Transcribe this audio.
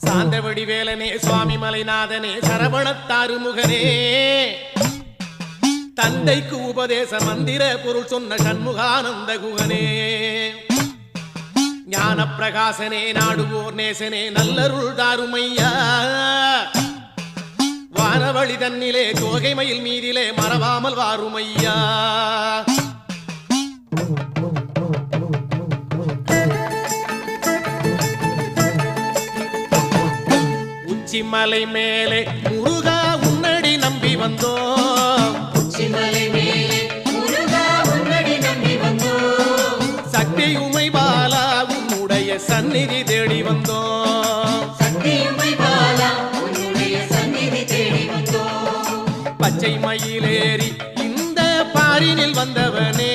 சாந்தவடி வேலனே சுவாமி மலைநாதனே சரவணத்தாறு முகனே தந்தைக்கு உபதேச மந்திர பொருள் சொன்ன சண்முகானந்த குகனே ஞான பிரகாசனே நாடுவோர் நேசனே நல்லருள் தாருமையா வானவழி தன்னிலே தோகை மயில் மீதிலே மறவாமல் வாருமையா உச்சிமலை மேலே முருகா உன்னடி நம்பி வந்தோம் உச்சிமலை மேலே முருகா உன்னடி நம்பி வந்தோம் சக்தியுமை பாலா உன்னுடைய சந்நிதி தேடி வந்தோம் சக்தியுமை பாலா உன்னுடைய சந்நிதி தேடி வந்தோம் பச்சை மயிலேறி இந்த பாரினில் வந்தவனே